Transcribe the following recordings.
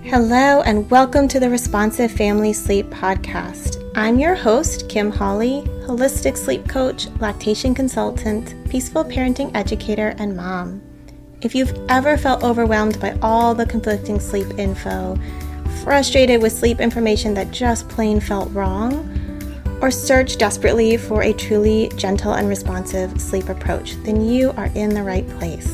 Hello and welcome to the Responsive Family Sleep Podcast. I'm your host, Kim Hawley, holistic sleep coach, lactation consultant, peaceful parenting educator, and mom. If you've ever felt overwhelmed by all the conflicting sleep info, frustrated with sleep information that just plain felt wrong, or searched desperately for a truly gentle and responsive sleep approach, then you are in the right place.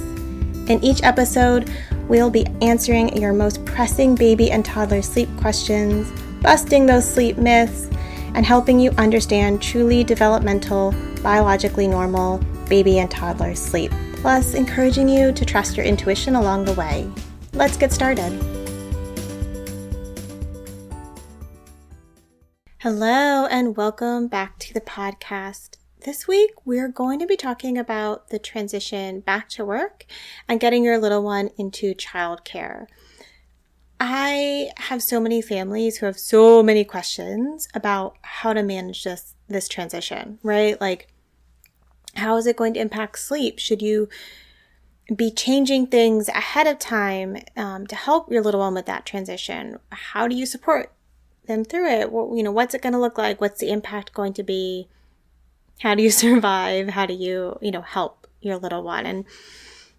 In each episode, we'll be answering your most pressing baby and toddler sleep questions, busting those sleep myths, and helping you understand truly developmental, biologically normal baby and toddler sleep, plus encouraging you to trust your intuition along the way. Let's get started. Hello and welcome back to the podcast. This week, we're going to be talking about the transition back to work and getting your little one into childcare. I have so many families who have so many questions about how to manage this transition, right? Like, how is it going to impact sleep? Should you be changing things ahead of time to help your little one with that transition? How do you support them through it? Well, what's it going to look like? What's the impact going to be? How do you survive? How do you, help your little one? And,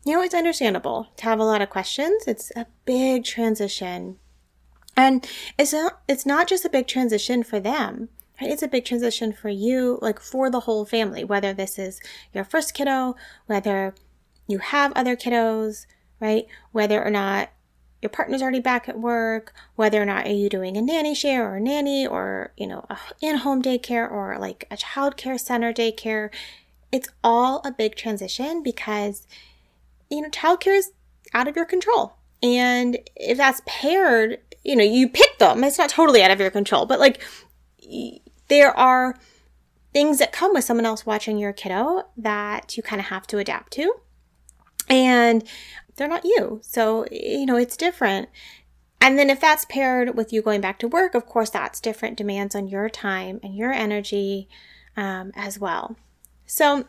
it's understandable to have a lot of questions. It's a big transition. And it's not just a big transition for them, right? It's a big transition for you, like for the whole family, whether this is your first kiddo, whether you have other kiddos, right? Whether or not your partner's already back at work, whether or not are you doing a nanny share or a nanny or, a in-home daycare or like a child care center daycare. It's all a big transition because, childcare is out of your control. And if that's paired, you pick them. It's not totally out of your control, but like there are things that come with someone else watching your kiddo that you kind of have to adapt to. And they're not you. So, it's different. And then if that's paired with you going back to work, of course, that's different demands on your time and your energy as well. So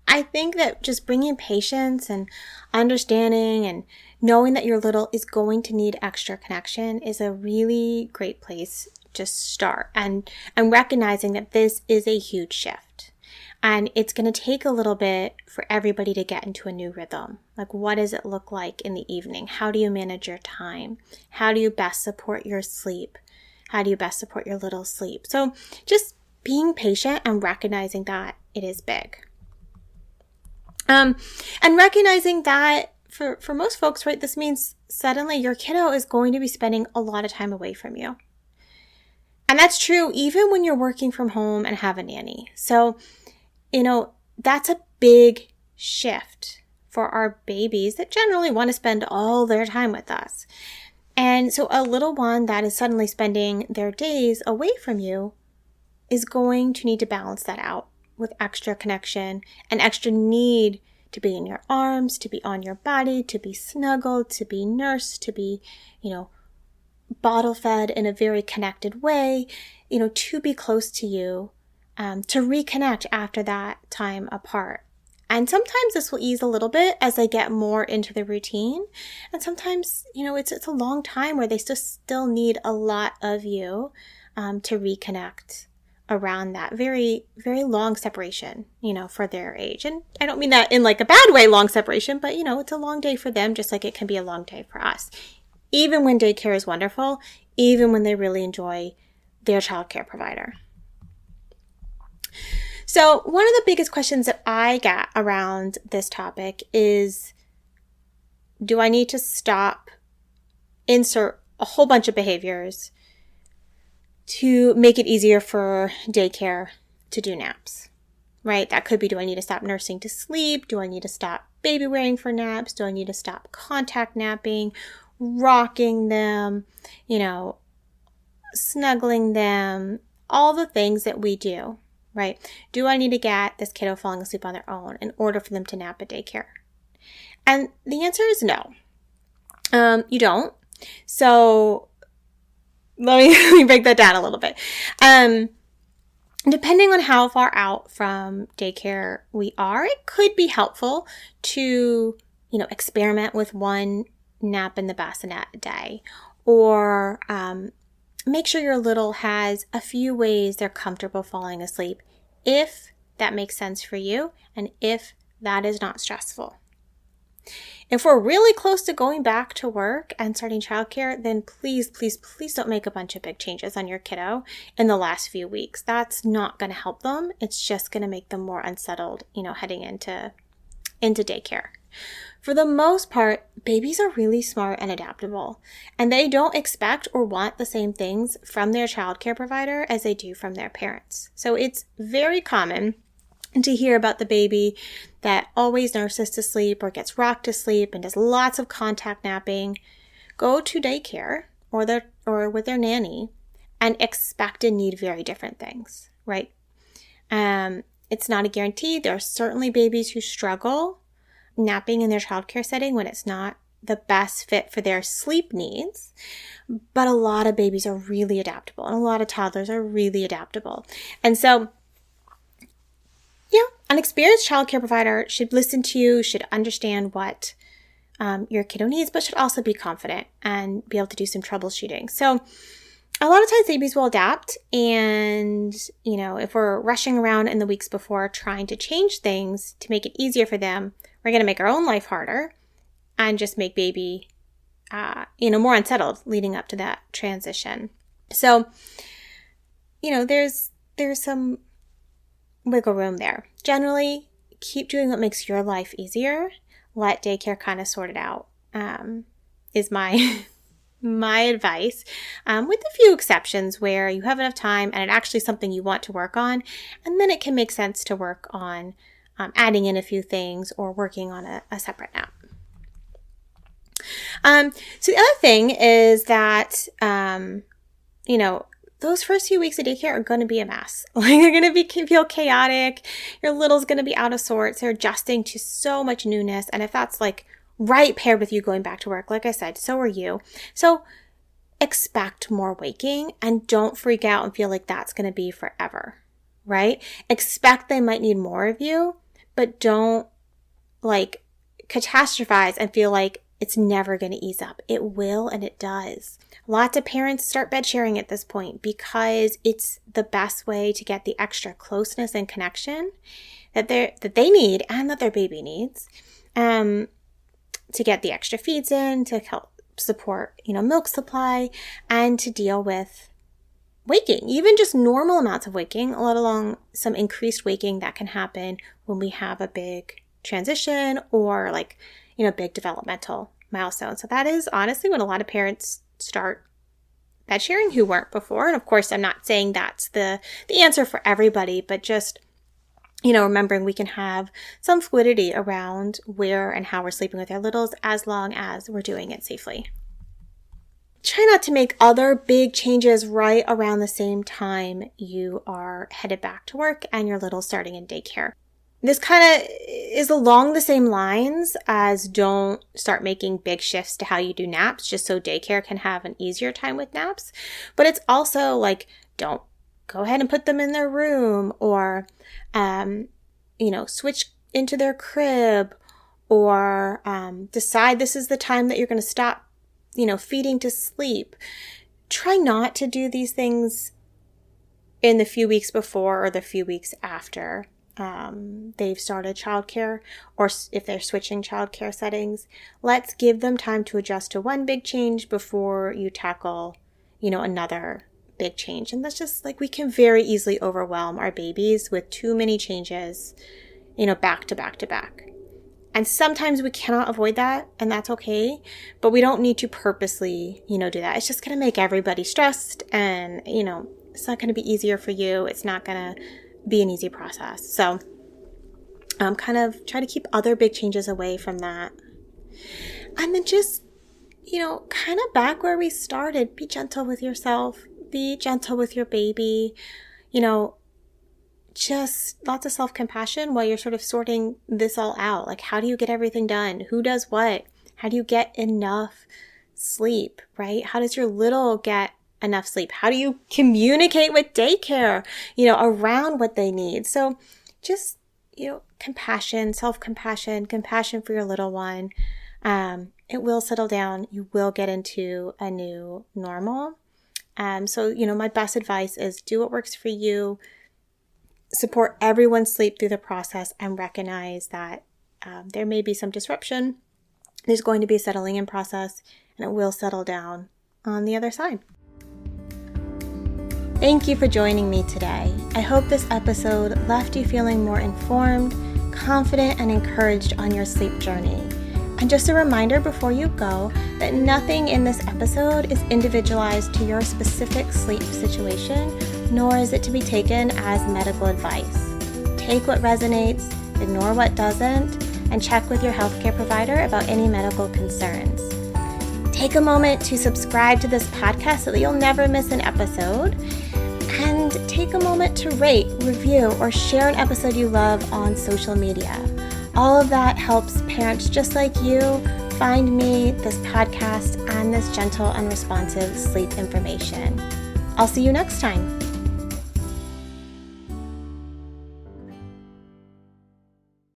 I think that just bringing patience and understanding and knowing that your little is going to need extra connection is a really great place to start. And recognizing that this is a huge shift. And it's going to take a little bit for everybody to get into a new rhythm. Like, what does it look like in the evening? How do you manage your time? How do you best support your sleep? How do you best support your little sleep? So just being patient and recognizing that it is big. And recognizing that for most folks, right, this means suddenly your kiddo is going to be spending a lot of time away from you. And that's true even when you're working from home and have a nanny. So that's a big shift for our babies that generally want to spend all their time with us. And so a little one that is suddenly spending their days away from you is going to need to balance that out with extra connection and extra need to be in your arms, to be on your body, to be snuggled, to be nursed, to be, bottle fed in a very connected way, to be close to you. To reconnect after that time apart. And sometimes this will ease a little bit as they get more into the routine. And sometimes, it's a long time where they still need a lot of you to reconnect around that very, very long separation, for their age. And I don't mean that in like a bad way, long separation, but, it's a long day for them, just like it can be a long day for us. Even when daycare is wonderful, even when they really enjoy their childcare provider. So one of the biggest questions that I get around this topic is, do I need to insert a whole bunch of behaviors to make it easier for daycare to do naps, right? That could be, do I need to stop nursing to sleep? Do I need to stop baby wearing for naps? Do I need to stop contact napping, rocking them, snuggling them, all the things that we do? Right? Do I need to get this kiddo falling asleep on their own in order for them to nap at daycare? And the answer is no. You don't. So let me break that down a little bit. Depending on how far out from daycare we are, it could be helpful to, experiment with one nap in the bassinet a day, or make sure your little has a few ways they're comfortable falling asleep, if that makes sense for you and if that is not stressful. If we're really close to going back to work and starting childcare, then please, please, please don't make a bunch of big changes on your kiddo in the last few weeks. That's not going to help them. It's just going to make them more unsettled, heading into daycare. For the most part, babies are really smart and adaptable, and they don't expect or want the same things from their childcare provider as they do from their parents. So it's very common to hear about the baby that always nurses to sleep or gets rocked to sleep and does lots of contact napping, go to daycare or with their nanny and expect and need very different things, right? It's not a guarantee. There are certainly babies who struggle napping in their childcare setting when it's not the best fit for their sleep needs, but a lot of babies are really adaptable and a lot of toddlers are really adaptable. And so an experienced childcare provider should listen to you, should understand what your kiddo needs, but should also be confident and be able to do some troubleshooting. So a lot of times babies will adapt, and, if we're rushing around in the weeks before trying to change things to make it easier for them, we're going to make our own life harder and just make baby, more unsettled leading up to that transition. So, there's some wiggle room there. Generally, keep doing what makes your life easier. Let daycare kind of sort it out, is my my advice, with a few exceptions where you have enough time and it's actually something you want to work on, and then it can make sense to work on adding in a few things or working on a separate app. So the other thing is that, those first few weeks of daycare are going to be a mess. They're going to feel chaotic. Your little's going to be out of sorts. They're adjusting to so much newness. And if that's right paired with you going back to work, like I said, so are you. So expect more waking and don't freak out and feel like that's going to be forever, right? Expect they might need more of you, but don't catastrophize and feel like it's never going to ease up. It will, and it does. Lots of parents start bed sharing at this point because it's the best way to get the extra closeness and connection that they need and that their baby needs, to get the extra feeds in, to help support, milk supply, and to deal with waking, even just normal amounts of waking, let alone some increased waking that can happen when we have a big transition or big developmental milestone. So that is honestly when a lot of parents start bed sharing who weren't before. And of course, I'm not saying that's the answer for everybody, but just, remembering we can have some fluidity around where and how we're sleeping with our littles as long as we're doing it safely. Try not to make other big changes right around the same time you are headed back to work and your little starting in daycare. This kind of is along the same lines as don't start making big shifts to how you do naps just so daycare can have an easier time with naps. But it's also don't go ahead and put them in their room or, switch into their crib or decide this is the time that you're going to stop, feeding to sleep. Try not to do these things in the few weeks before or the few weeks after they've started childcare, or if they're switching childcare settings. Let's give them time to adjust to one big change before you tackle, another big change. And that's just we can very easily overwhelm our babies with too many changes, back to back to back. And sometimes we cannot avoid that, and that's okay, but we don't need to purposely, do that. It's just going to make everybody stressed, and, it's not going to be easier for you. It's not going to be an easy process. So kind of try to keep other big changes away from that. And then just, kind of back where we started, be gentle with yourself, be gentle with your baby, just lots of self-compassion while you're sort of sorting this all out. How do you get everything done? Who does what? How do you get enough sleep, right? How does your little get enough sleep? How do you communicate with daycare, around what they need? So just, compassion, self-compassion, compassion for your little one. it will settle down. You will get into a new normal. So, my best advice is do what works for you, support everyone's sleep through the process, and recognize that there may be some disruption. There's going to be a settling in process, and it will settle down on the other side. Thank you for joining me today. I hope this episode left you feeling more informed, confident, and encouraged on your sleep journey. And just a reminder before you go that nothing in this episode is individualized to your specific sleep situation, nor is it to be taken as medical advice. Take what resonates, ignore what doesn't, and check with your healthcare provider about any medical concerns. Take a moment to subscribe to this podcast so that you'll never miss an episode. And take a moment to rate, review, or share an episode you love on social media. All of that helps parents just like you find me, this podcast, and this gentle and responsive sleep information. I'll see you next time.